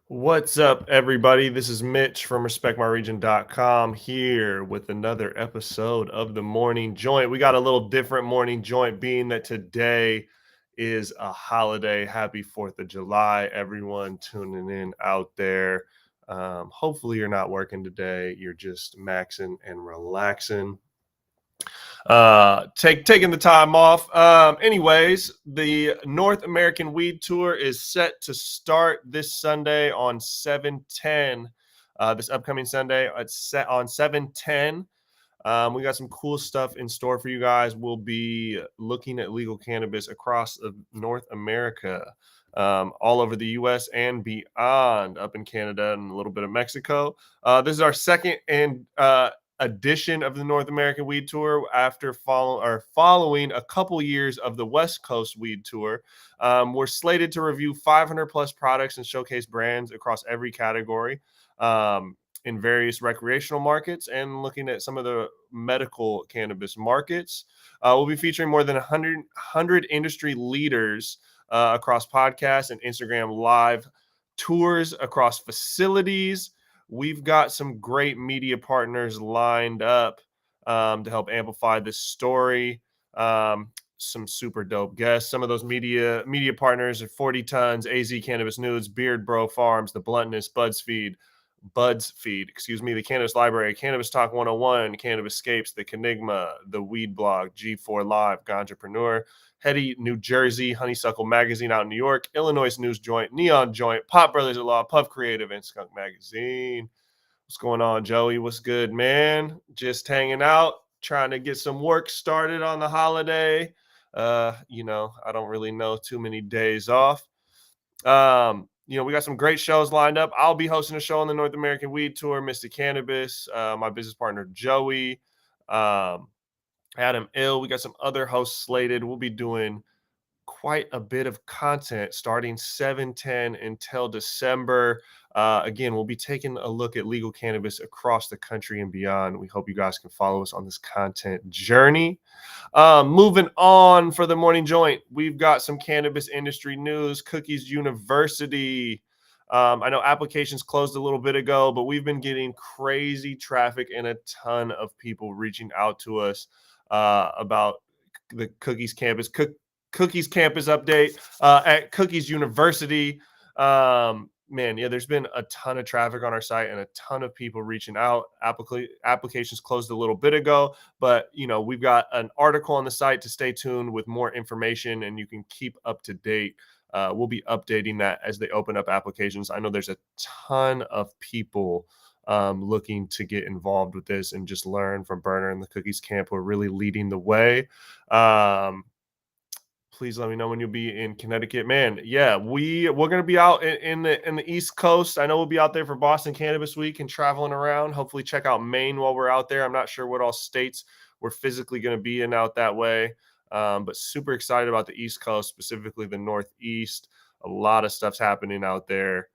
What's up, everybody? This is Mitch from RespectMyRegion.com here with another episode of the Morning Joint. We got a little different morning joint being that today is a holiday. Happy 4th of July, everyone tuning in out there. Hopefully, you're not working today. You're just maxing and relaxing, taking the time off. Anyways, the North American Weed Tour is set to start this Sunday on 7/10. This upcoming Sunday, it's set on 7/10. We got some cool stuff in store for you guys. We'll be looking at legal cannabis across North America, all over the US and beyond, up in Canada and a little bit of Mexico. This is our second edition of the North American Weed Tour after following a couple years of the West Coast Weed Tour. We're slated to review 500 plus products and showcase brands across every category. In various recreational markets and looking at some of the medical cannabis markets. We'll be featuring more than 100 industry leaders across podcasts and Instagram live tours across facilities. We've got some great media partners lined up to help amplify this story. Some super dope guests. Some of those media partners are 40 Tons, AZ Cannabis News, Beard Bro Farms, The Bluntness, BuzzFeed, the Cannabis Library, Cannabis Talk 101, Cannabis Scapes, The Kenigma, The Weed Blog, G4 Live, Ganjapreneur, Hetty, New Jersey, Honeysuckle Magazine out in New York, Illinois News Joint, Neon Joint, Pop Brothers at Law, Puff Creative, and Skunk Magazine. What's going on, Joey? What's good, man? Just hanging out, trying to get some work started on the holiday. I don't really know too many days off. We got some great shows lined up. I'll be hosting a show on the North American Weed Tour, Mr. Cannabis, my business partner, Joey, Adam Ill. We got some other hosts slated. We'll be doing quite a bit of content starting 7/10 until December. Again, we'll be taking a look at legal cannabis across the country and beyond. We hope you guys can follow us on this content journey. Moving on for the morning joint, we've got some cannabis industry news. Cookies University. I know applications closed a little bit ago, but we've been getting crazy traffic and a ton of people reaching out to us about the Cookies campus. Cookies campus update at Cookies University. There's been a ton of traffic on our site and a ton of people reaching out. Applications closed a little bit ago, but we've got an article on the site to stay tuned with more information, and you can keep up to date. We'll be updating that as they open up applications. I know there's a ton of people looking to get involved with this and just learn from Berner and the Cookies camp. We're really leading the way. Please let me know when you'll be in Connecticut, man. Yeah, we're gonna be out in the East Coast. I know we'll be out there for Boston Cannabis Week and traveling around. Hopefully, check out Maine while we're out there. I'm not sure what all states we're physically going to be in out that way, but super excited about the East Coast, specifically the Northeast. A lot of stuff's happening out there.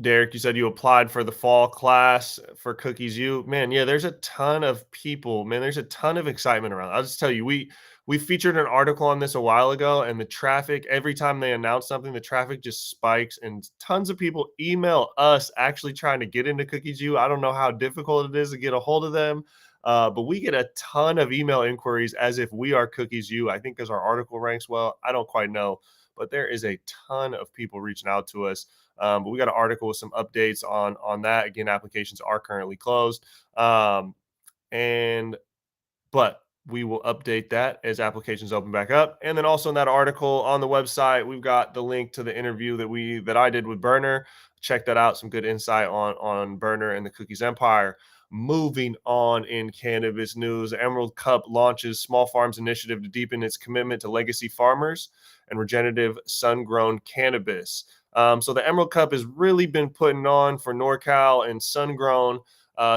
Derek, you said you applied for the fall class for Cookies U. Man, yeah, there's a ton of people. Man, there's a ton of excitement around. I'll just tell you, we featured an article on this a while ago, and the traffic, every time they announce something, the traffic just spikes, and tons of people email us actually trying to get into Cookies U. I don't know how difficult it is to get a hold of them, but we get a ton of email inquiries as if we are Cookies U. I think because our article ranks well. I don't quite know, but there is a ton of people reaching out to us. But we got an article with some updates on that. Again, applications are currently closed. But we will update that as applications open back up. And then also in that article on the website, we've got the link to the interview that I did with Berner. Check that out. Some good insight on Berner and the Cookies Empire. Moving on in cannabis news, Emerald Cup launches Small Farms Initiative to deepen its commitment to legacy farmers and regenerative sun-grown cannabis. So the Emerald Cup has really been putting on for NorCal and sun-grown,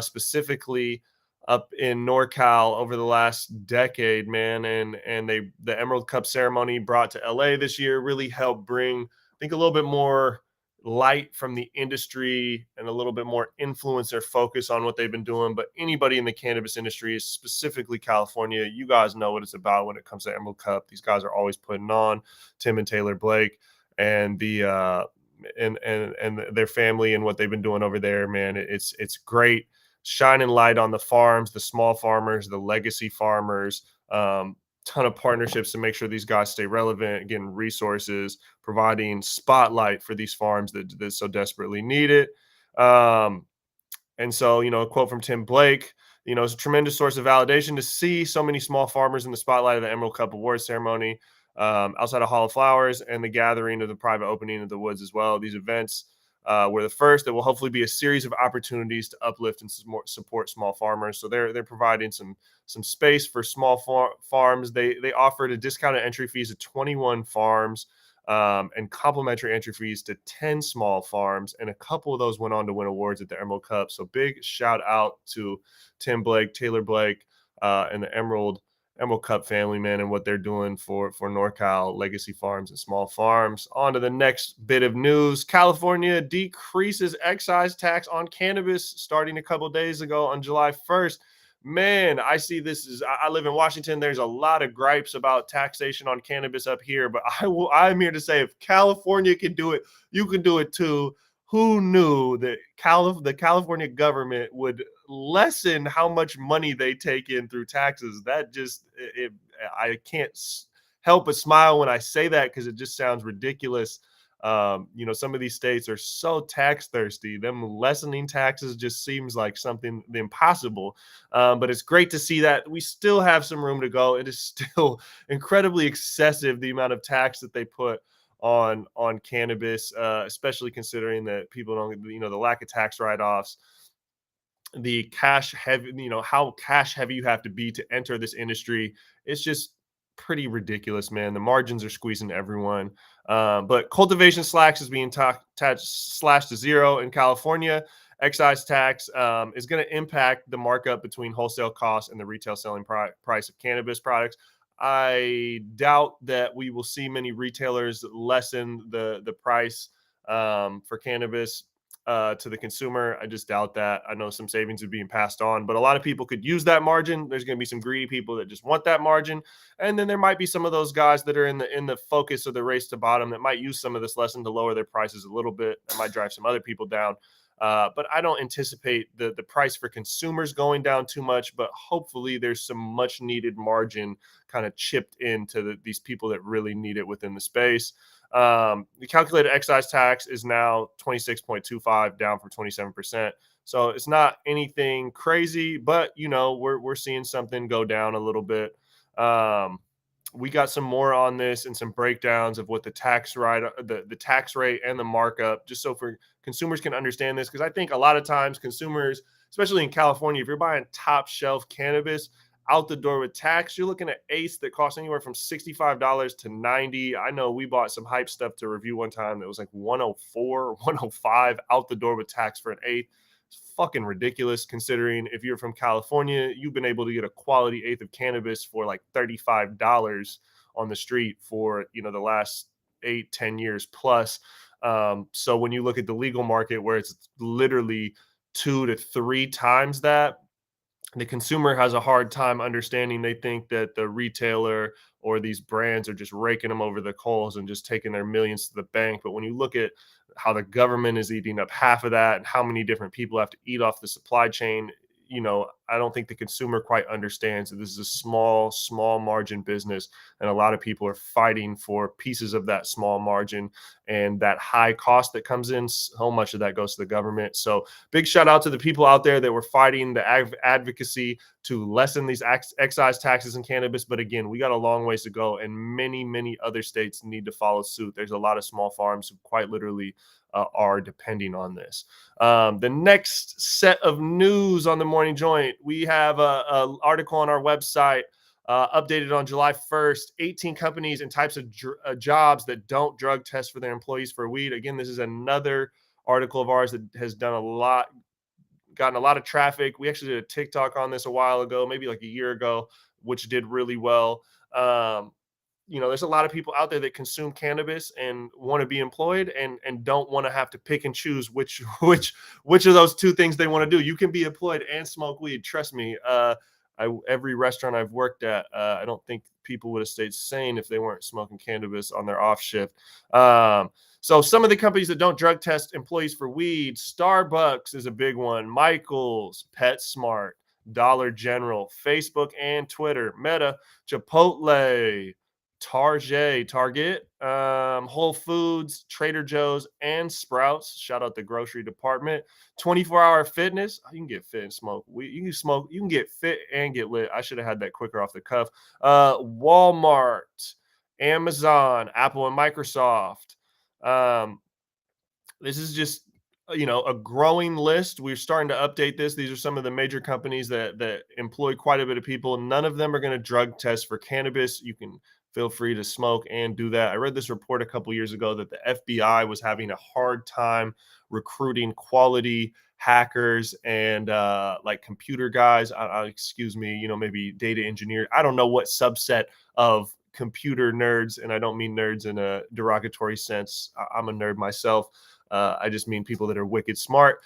specifically up in NorCal over the last decade, man. And the Emerald Cup ceremony brought to LA this year really helped bring, I think, a little bit more light from the industry and a little bit more influencer focus on what they've been doing. But anybody in the cannabis industry, specifically California, you guys know what it's about when it comes to Emerald Cup. These guys are always putting on. Tim and Taylor Blake and the and their family and what they've been doing over there, man. It's great, shining light on the farms, the small farmers, the legacy farmers. Ton of partnerships to make sure these guys stay relevant, getting resources, providing spotlight for these farms that so desperately need it. Um, and so, a quote from Tim Blake, it's a tremendous source of validation to see so many small farmers in the spotlight of the Emerald Cup Awards ceremony, outside of Hall of Flowers and the gathering of the private opening of the woods as well. These events were the first that will hopefully be a series of opportunities to uplift and support small farmers. So they're providing some space for small farms. They offered a discounted entry fees of 21 farms, and complimentary entry fees to 10 small farms. And a couple of those went on to win awards at the Emerald Cup. So big shout out to Tim Blake, Taylor Blake, and the Emerald Cup family, man, and what they're doing for NorCal legacy farms and small farms. On to the next bit of news. California decreases excise tax on cannabis starting a couple days ago on July 1st. Man, I see this is I live in Washington. There's a lot of gripes about taxation on cannabis up here, but I'm here to say if California can do it, you can do it too. Who knew that the California government would lessen how much money they take in through taxes? That just I can't help but smile when I say that because it just sounds ridiculous. Some of these states are so tax thirsty. Them lessening taxes just seems like something impossible. But it's great to see that we still have some room to go. It is still incredibly excessive, the amount of tax that they put on cannabis, especially considering that people don't, the lack of tax write-offs, the cash heavy, how cash heavy you have to be to enter this industry. It's just pretty ridiculous, man. The margins are squeezing everyone. But cultivation slacks is being slashed to zero in California. Excise tax is going to impact the markup between wholesale costs and the retail selling price of cannabis products. I doubt that we will see many retailers lessen the price for cannabis to the consumer. I just doubt that. I know some savings are being passed on, but a lot of people could use that margin. There's going to be some greedy people that just want that margin, and then there might be some of those guys that are in the focus of the race to bottom that might use some of this lesson to lower their prices a little bit. That might drive some other people down. But I don't anticipate the price for consumers going down too much, but hopefully there's some much needed margin kind of chipped into these people that really need it within the space. The calculated excise tax is now 26.25, down from 27%. So it's not anything crazy, but we're seeing something go down a little bit. We got some more on this and some breakdowns of what the tax the tax rate and the markup, just so for consumers can understand this, because I think a lot of times consumers, especially in California, if you're buying top shelf cannabis out the door with tax, you're looking at eighths that cost anywhere from $65 to $90. I know we bought some hype stuff to review one time that was like 104, 105 out the door with tax for an eighth. It's fucking ridiculous considering if you're from California, you've been able to get a quality eighth of cannabis for like $35 on the street for, the last 8-10 years plus. So when you look at the legal market where it's literally 2 to 3 times that, the consumer has a hard time understanding. They think that the retailer or these brands are just raking them over the coals and just taking their millions to the bank. But when you look at how the government is eating up half of that and how many different people have to eat off the supply chain, I don't think the consumer quite understands that this is a small margin business. And a lot of people are fighting for pieces of that small margin, and that high cost that comes in, so much of that goes to the government. So big shout out to the people out there that were fighting the advocacy to lessen these excise taxes in cannabis. But again, we got a long ways to go, and many other states need to follow suit. There's a lot of small farms who quite literally are depending on this. The next set of news on the Morning Joint, we have a article on our website, updated on July 1st, 18 companies and types of jobs that don't drug test for their employees for weed. Again, this is another article of ours that has gotten a lot of traffic. We actually did a TikTok on this a while ago, maybe like a year ago, which did really well. There's a lot of people out there that consume cannabis and want to be employed and don't want to have to pick and choose which of those two things they want to do. You can be employed and smoke weed. Trust me. every restaurant I've worked at, I don't think people would have stayed sane if they weren't smoking cannabis on their off shift. So some of the companies that don't drug test employees for weed, Starbucks is a big one, Michaels, PetSmart, Dollar General, Facebook and Twitter, Meta, Chipotle, Target, Whole Foods, Trader Joe's, and Sprouts. Shout out the grocery department. 24-hour fitness. You can get fit and smoke. You can smoke. You can get fit and get lit. I should have had that quicker off the cuff. Walmart, Amazon, Apple, and Microsoft. Um, this is just a growing list. We're starting to update this. These are some of the major companies that employ quite a bit of people. None of them are going to drug test for cannabis. You can feel free to smoke and do that. I read this report a couple years ago that the FBI was having a hard time recruiting quality hackers and like computer guys. Excuse me, maybe data engineer. I don't know what subset of computer nerds, and I don't mean nerds in a derogatory sense. I'm a nerd myself. I just mean people that are wicked smart.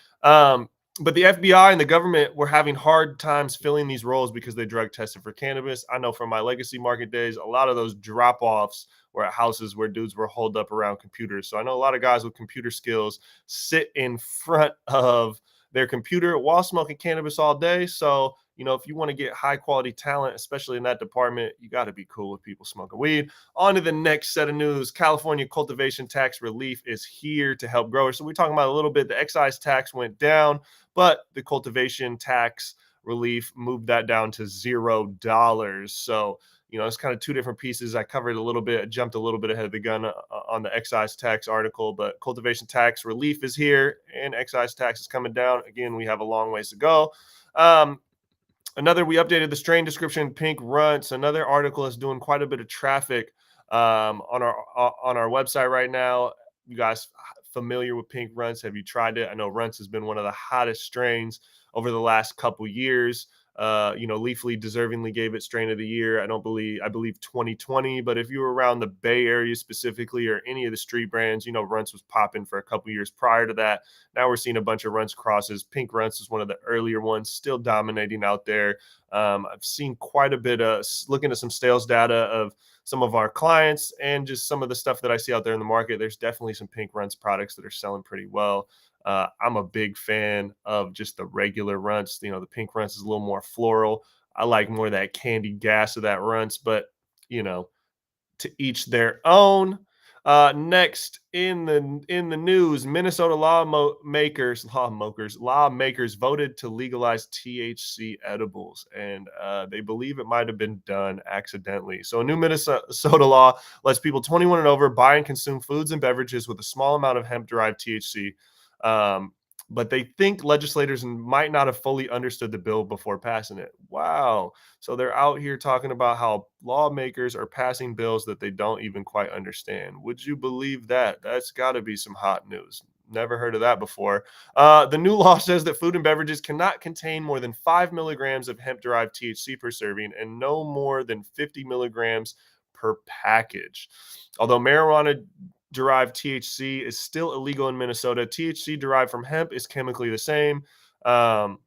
But the FBI and the government were having hard times filling these roles because they drug tested for cannabis. I know from my legacy market days, a lot of those drop offs were at houses where dudes were holed up around computers. So I know a lot of guys with computer skills sit in front of their computer while smoking cannabis all day. So, if you want to get high quality talent, especially in that department, you got to be cool with people smoking weed. On to the next set of news. California cultivation tax relief is here to help growers. So we're talking about a little bit. The excise tax went down, but the cultivation tax relief moved that down to $0. So, it's kind of two different pieces. I covered a little bit, jumped a little bit ahead of the gun on the excise tax article, but cultivation tax relief is here and excise tax is coming down. Again, we have a long ways to go. We updated the strain description, Pink Runtz. Another article is doing quite a bit of traffic on our website right now. You guys familiar with Pink Runtz? Have you tried it? I know Runtz has been one of the hottest strains over the last couple years. Leafly deservingly gave it strain of the year. I believe 2020. But if you were around the Bay Area specifically or any of the street brands, Runtz was popping for a couple years prior to that. Now we're seeing a bunch of Runtz crosses. Pink Runtz is one of the earlier ones, still dominating out there. I've seen quite a bit of looking at some sales data of some of our clients and just some of the stuff that I see out there in the market. There's definitely some Pink Runtz products that are selling pretty well. I'm a big fan of just the regular Runtz. The Pink Runtz is a little more floral. I like more of that candy gas of that Runtz, but to each their own. Next in the news, Minnesota lawmakers voted to legalize THC edibles, and they believe it might have been done accidentally. So a new Minnesota law lets people 21 and over buy and consume foods and beverages with a small amount of hemp-derived THC. But they think legislators might not have fully understood the bill before passing it. Wow. So they're out here talking about how lawmakers are passing bills that they don't even quite understand. Would you believe that? That's got to be some hot news. Never heard of that before. The new law says that food and beverages cannot contain more than 5 milligrams of hemp-derived THC per serving and no more than 50 milligrams per package. Although marijuana derived THC is still illegal in Minnesota, THC derived from hemp is chemically the same. Um,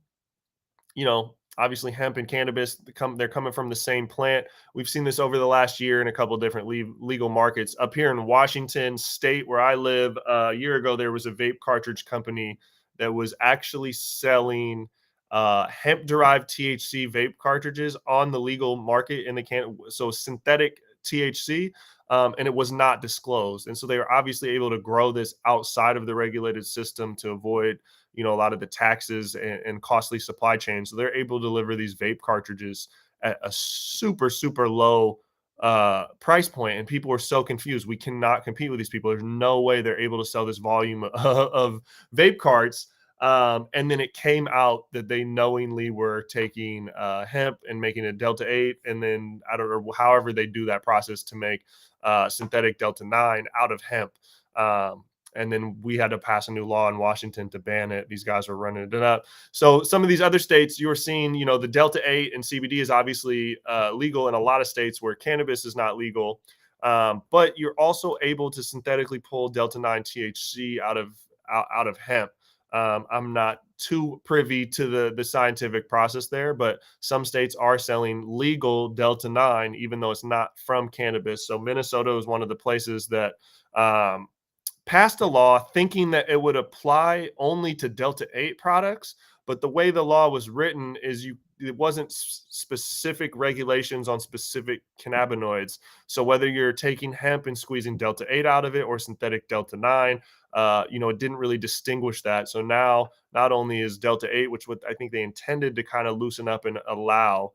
Obviously hemp and cannabis, they're coming from the same plant. We've seen this over the last year in a couple of different legal markets. Up here in Washington State, where I live, a year ago, there was a vape cartridge company that was actually selling hemp-derived THC vape cartridges on the legal market in the so synthetic THC, and it was not disclosed. And so they were obviously able to grow this outside of the regulated system to avoid a lot of the taxes and costly supply chain. So they're able to deliver these vape cartridges at a super, super low price point. And people were so confused. We cannot compete with these people. There's no way they're able to sell this volume of vape carts. And then it came out that they knowingly were taking hemp and making it Delta 8. And then I don't know, however they do that process to make synthetic Delta 9 out of hemp. And then we had to pass a new law in Washington to ban it. These guys were running it up. So some of these other states, you were seeing, the Delta 8 and CBD is obviously legal in a lot of states where cannabis is not legal. But you're also able to synthetically pull Delta 9 THC out of hemp. I'm not too privy to the scientific process there, but some states are selling legal Delta 9, even though it's not from cannabis. So Minnesota is one of the places that um, passed a law thinking that it would apply only to Delta 8 products, but the way the law was written is it wasn't specific regulations on specific cannabinoids. So whether you're taking hemp and squeezing Delta 8 out of it or synthetic Delta 9, it didn't really distinguish that. So now not only is Delta 8, which what I think they intended to kind of loosen up and allow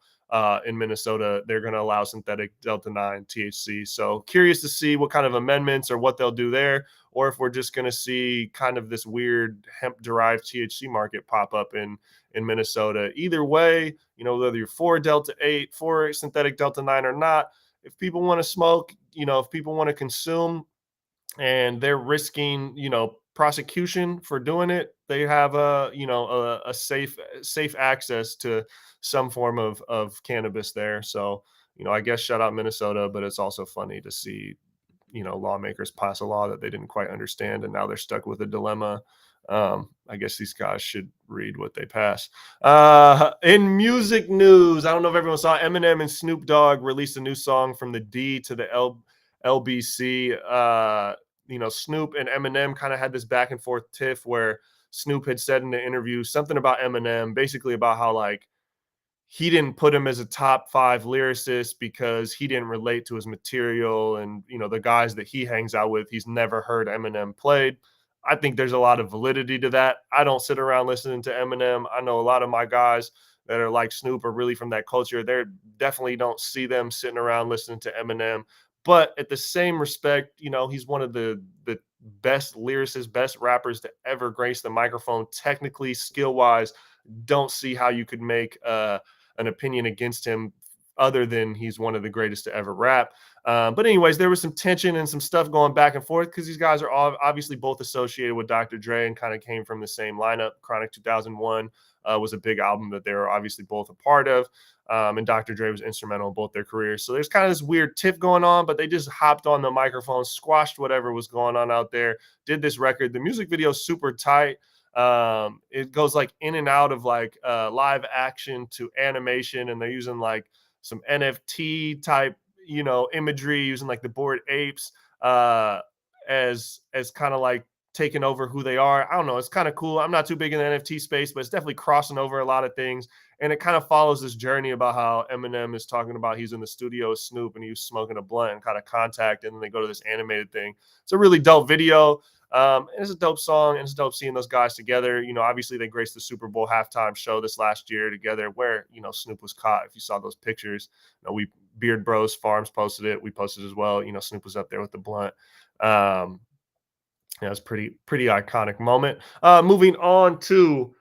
in Minnesota, they're going to allow synthetic Delta 9 THC. So curious to see what kind of amendments or what they'll do there, or if we're just going to see kind of this weird hemp-derived THC market pop up in Minnesota. Either way, whether you're for Delta 8, for synthetic Delta 9 or not, if people want to smoke, if people want to consume, and they're risking prosecution for doing it, they have a safe access to some form of cannabis there. So I guess shout out Minnesota, but it's also funny to see lawmakers pass a law that they didn't quite understand, and now they're stuck with a dilemma. I guess these guys should read what they pass. In music news, I don't know if everyone saw, Eminem and Snoop Dogg released a new song, From the D to the LBC. Snoop and Eminem kind of had this back and forth tiff where Snoop had said in the interview something about Eminem, basically about how like he didn't put him as a top 5 lyricist because he didn't relate to his material, and the guys that he hangs out with, he's never heard Eminem played. I think there's a lot of validity to that. I don't sit around listening to Eminem. I know a lot of my guys that are like Snoop are really from that culture. They definitely don't see them sitting around listening to Eminem. But at the same respect, he's one of the best lyricists, best rappers to ever grace the microphone. Technically, skill wise, don't see how you could make an opinion against him other than he's one of the greatest to ever rap. But anyways, there was some tension and some stuff going back and forth because these guys are all obviously both associated with Dr. Dre and kind of came from the same lineup. Chronic 2001 was a big album that they were obviously both a part of. And Dr. Dre was instrumental in both their careers. So there's kind of this weird tiff going on, but they just hopped on the microphone, squashed whatever was going on out there, did this record. The music video is super tight. It goes like in and out of like live action to animation, and they're using like some NFT type imagery, using like the Bored Apes as kind of like taking over who they are. I don't know, it's kind of cool. I'm not too big in the NFT space, but it's definitely crossing over a lot of things, and it kind of follows this journey about how Eminem is talking about he's in the studio with Snoop and he's smoking a blunt and kind of contact, and then they go to this animated thing. It's a really dope video. It's a dope song, and it's dope seeing those guys together. Obviously they graced the Super Bowl halftime show this last year together, where Snoop was caught. If you saw those pictures, we Beard Bros Farms posted it. We posted as well. Snoop was up there with the blunt. Yeah, it's pretty iconic moment. Moving on to,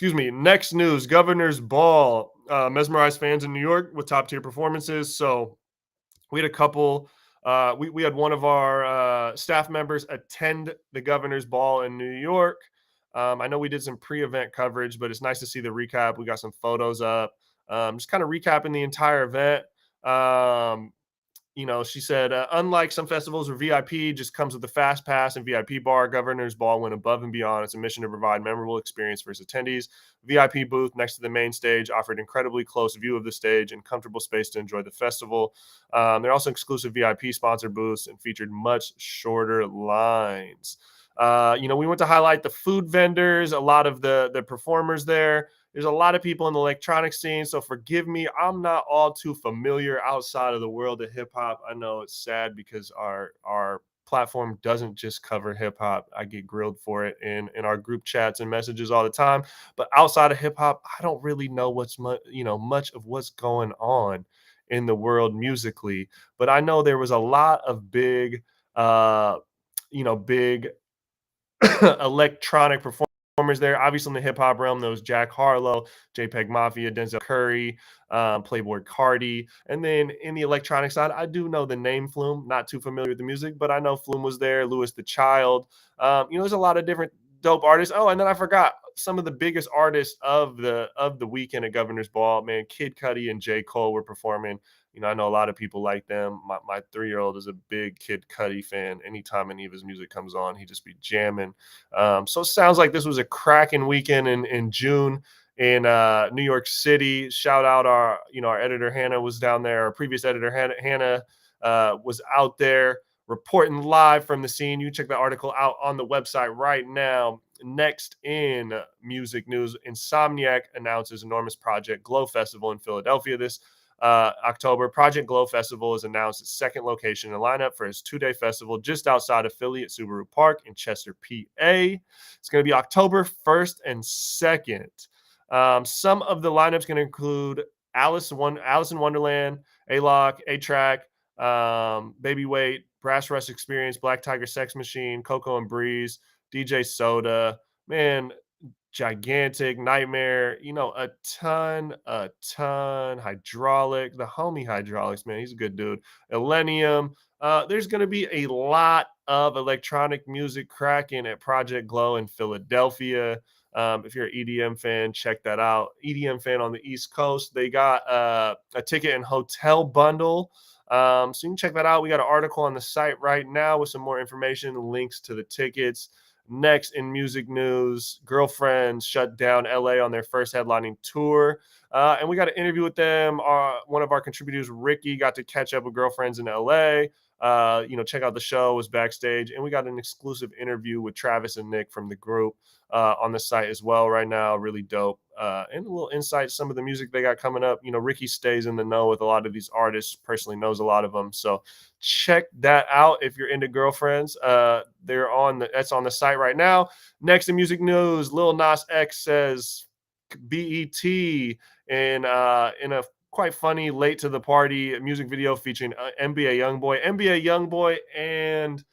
next news. Governor's Ball mesmerized fans in New York with top tier performances. So we had a couple. We had one of our staff members attend the Governor's Ball in New York. I know we did some pre-event coverage, but it's nice to see the recap. We got some photos up, just kind of recapping the entire event. She said, unlike some festivals where VIP just comes with a fast pass and VIP bar, Governor's Ball went above and beyond its mission to provide memorable experience for its attendees. VIP booth next to the main stage offered incredibly close view of the stage and comfortable space to enjoy the festival. There are also exclusive VIP sponsor booths and featured much shorter lines. We went to highlight the food vendors, a lot of the performers there. There's a lot of people in the electronic scene, so forgive me. I'm not all too familiar outside of the world of hip hop. I know it's sad because our platform doesn't just cover hip hop. I get grilled for it in our group chats and messages all the time. But outside of hip hop, I don't really know much of what's going on in the world musically. But I know there was a lot of big big electronic performers there. Obviously, in the hip hop realm, there was Jack Harlow, JPEG Mafia, Denzel Curry, Playboy Cardi. And then in the electronic side, I do know the name Flume. Not too familiar with the music, but I know Flume was there. Louis the Child. There's a lot of different dope artists. Oh, and then I forgot some of the biggest artists of the weekend at Governor's Ball. Man, Kid Cudi and J Cole were performing. I know a lot of people like them. My 3-year-old is a big Kid Cudi fan. Anytime any of his music comes on, he just be jamming. So it sounds like this was a cracking weekend in June in New York City. Shout out our editor Hannah was down there. Our previous editor Hannah was out there reporting live from the scene. You can check that article out on the website right now. Next in music news, Insomniac announces enormous Project Glow Festival in Philadelphia this October. Project Glow Festival has announced its second location and lineup for its 2-day festival just outside of Philly at Subaru Park in Chester, PA. It's going to be October 1st and 2nd. Some of the lineups going to include Alice in Wonderland, A-Lock, A-Track, Baby Weight, Brass Rush Experience, Black Tiger Sex Machine, Coco and Breeze, DJ Soda, man, Gigantic, Nightmare, a ton, Hydraulic, the homie Hydraulics, man, he's a good dude. Illenium. There's going to be a lot of electronic music cracking at Project Glow in Philadelphia. If you're an EDM fan, check that out. EDM fan on the East Coast, they got a ticket and hotel bundle. So you can check that out. We got an article on the site right now with some more information, links to the tickets. Next in music news, Girlfriends shut down LA on their first headlining tour. And we got an interview with them. One of our contributors, Ricky, got to catch up with Girlfriends in LA. Check out the show, was backstage. And we got an exclusive interview with Travis and Nick from the group on the site as well right now. Really dope. And a little insight, some of the music they got coming up. Ricky stays in the know with a lot of these artists, personally knows a lot of them. So check that out if you're into Girlfriends. That's on the site right now. Next in music news, Lil Nas X says BET in a quite funny late to the party music video featuring NBA Youngboy and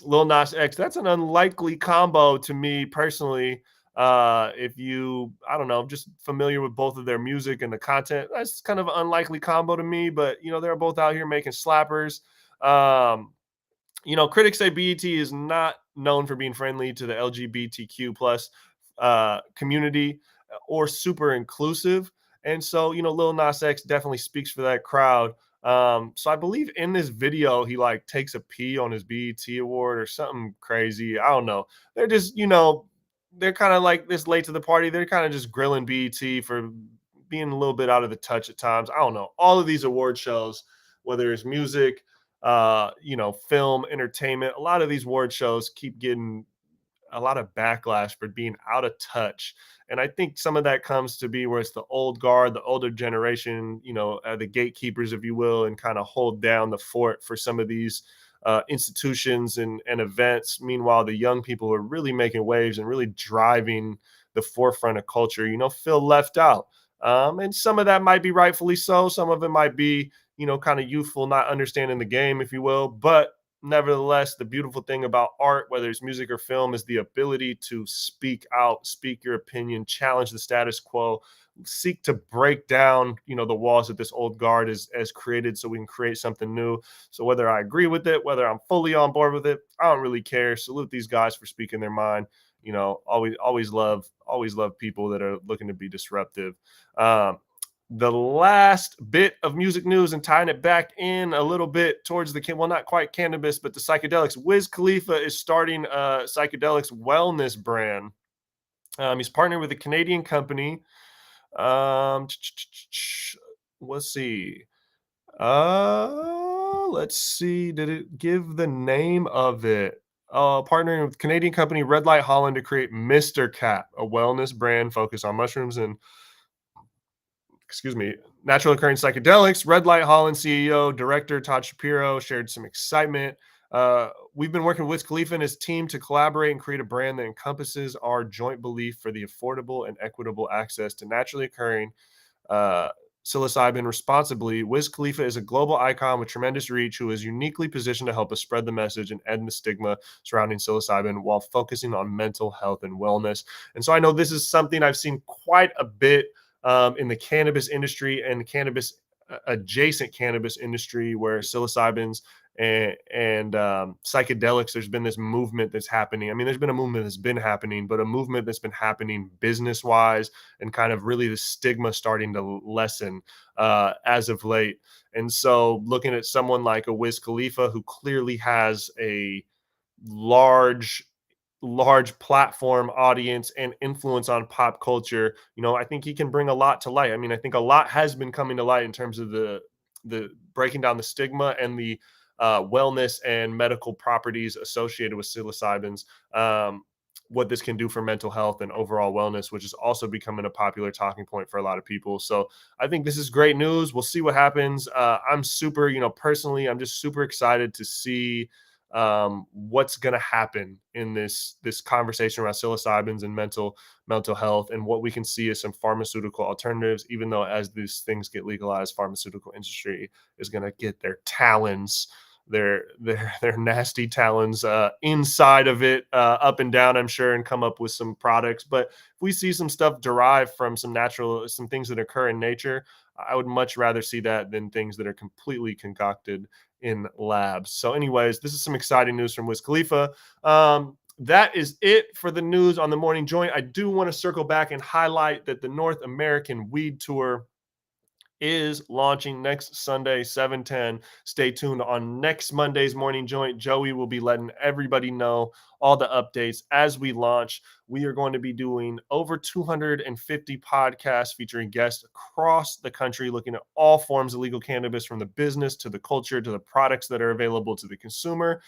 Lil Nas X. That's an unlikely combo to me personally. If I don't know, just familiar with both of their music and the content, that's kind of an unlikely combo to me. But they're both out here making slappers. Critics say BET is not known for being friendly to the LGBTQ plus community or super inclusive. And so, Lil Nas X definitely speaks for that crowd. So I believe in this video, he takes a pee on his BET award or something crazy. I don't know. They're just, they're kind of like this late to the party. They're kind of just grilling BET for being a little bit out of the touch at times. I don't know. All of these award shows, whether it's music, film, entertainment, a lot of these award shows keep getting a lot of backlash for being out of touch. And I think some of that comes to be where it's the old guard, the older generation, the gatekeepers, if you will, and kind of hold down the fort for some of these institutions and events. Meanwhile, the young people who are really making waves and really driving the forefront of culture, feel left out. And some of that might be rightfully so. Some of it might be, kind of youthful, not understanding the game, if you will. But nevertheless, the beautiful thing about art, whether it's music or film, is the ability to speak out, speak your opinion, challenge the status quo, seek to break down, the walls that this old guard has created so we can create something new. So whether I agree with it, whether I'm fully on board with it, I don't really care. Salute these guys for speaking their mind. Always love people that are looking to be disruptive. The last bit of music news and tying it back in a little bit towards not quite cannabis, but the psychedelics. Wiz Khalifa is starting a psychedelics wellness brand. He's partnered with a Canadian company. Let's see. Let's see. Did it give the name of it? Partnering with Canadian company Red Light Holland to create Mr. Cap, a wellness brand focused on mushrooms and natural occurring psychedelics. Red Light Holland CEO, director Todd Shapiro shared some excitement. We've been working with Khalifa and his team to collaborate and create a brand that encompasses our joint belief for the affordable and equitable access to naturally occurring psilocybin responsibly. Wiz Khalifa is a global icon with tremendous reach who is uniquely positioned to help us spread the message and end the stigma surrounding psilocybin while focusing on mental health and wellness. And so I know this is something I've seen quite a bit in the cannabis industry and cannabis adjacent cannabis industry, where psilocybins and psychedelics. There's been this movement that's happening. I mean, there's been a movement that's been happening, but a movement that's been happening business wise, and kind of really the stigma starting to lessen as of late. And so looking at someone like a Wiz Khalifa, who clearly has a large platform audience and influence on pop culture, I think he can bring a lot to light. I mean, I think a lot has been coming to light in terms of the breaking down the stigma and the wellness and medical properties associated with psilocybins, what this can do for mental health and overall wellness, which is also becoming a popular talking point for a lot of people. So I think this is great news. We'll see what happens. I'm super, personally, I'm just super excited to see what's going to happen in this conversation around psilocybins and mental health, and what we can see as some pharmaceutical alternatives. Even though as these things get legalized, pharmaceutical industry is going to get their talons, their nasty talons inside of it, up and down, I'm sure, and come up with some products. But if we see some stuff derived from some things that occur in nature, I would much rather see that than things that are completely concocted in labs. So, anyways, this is some exciting news from Wiz Khalifa. That is it for the news on the Morning Joint. I do want to circle back and highlight that the North American Weed Tour is launching next Sunday, 7/10. Stay tuned on next Monday's Morning Joint. Joey will be letting everybody know all the updates as we launch. We are going to be doing over 250 podcasts featuring guests across the country, looking at all forms of legal cannabis, from the business to the culture to the products that are available to the consumer.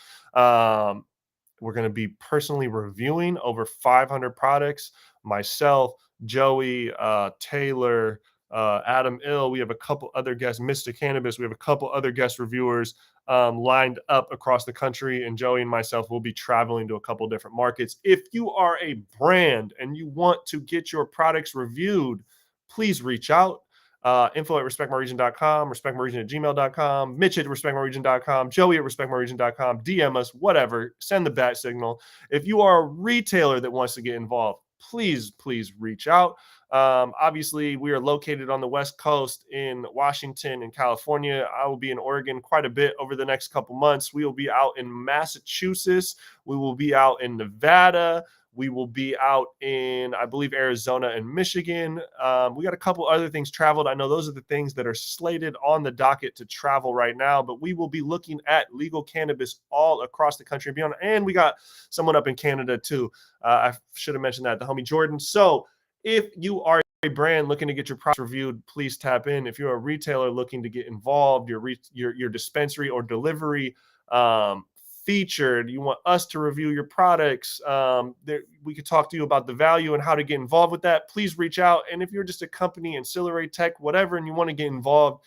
We're going to be personally reviewing over 500 products. Myself, Joey, Taylor, Adam Ill. We have a couple other guests, Mr. Cannabis. We have a couple other guest reviewers lined up across the country, and Joey and myself will be traveling to a couple different markets. If you are a brand and you want to get your products reviewed, please reach out. Info at respectmyregion.com, respectmyregion@gmail.com, Mitch at respectmyregion.com, Joey at respectmyregion.com, DM us, whatever, send the bat signal. If you are a retailer that wants to get involved, please reach out. Obviously, we are located on the West Coast in Washington and California. I will be in Oregon quite a bit over the next couple months. We will be out in Massachusetts. We will be out in Nevada. We will be out in, I believe, Arizona and Michigan. We got a couple other things traveled. I know those are the things that are slated on the docket to travel right now, but we will be looking at legal cannabis all across the country and beyond. And we got someone up in Canada too. I should have mentioned that, the homie Jordan. So if you are a brand looking to get your products reviewed, please tap in. If you're a retailer looking to get involved, your dispensary or delivery featured, you want us to review your products, we could talk to you about the value and how to get involved with that, please reach out. And if you're just a company, ancillary tech, whatever, and you want to get involved,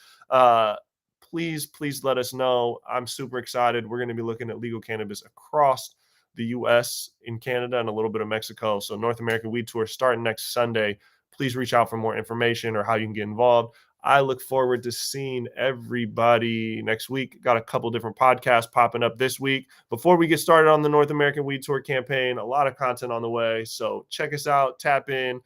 please let us know. I'm super excited. We're going to be looking at legal cannabis across the US, in Canada, and a little bit of Mexico. So North American Weed Tour starting next Sunday. Please reach out for more information or how you can get involved. I look forward to seeing everybody next week. Got a couple different podcasts popping up this week. Before we get started on the North American Weed Tour campaign, a lot of content on the way. So check us out, tap in.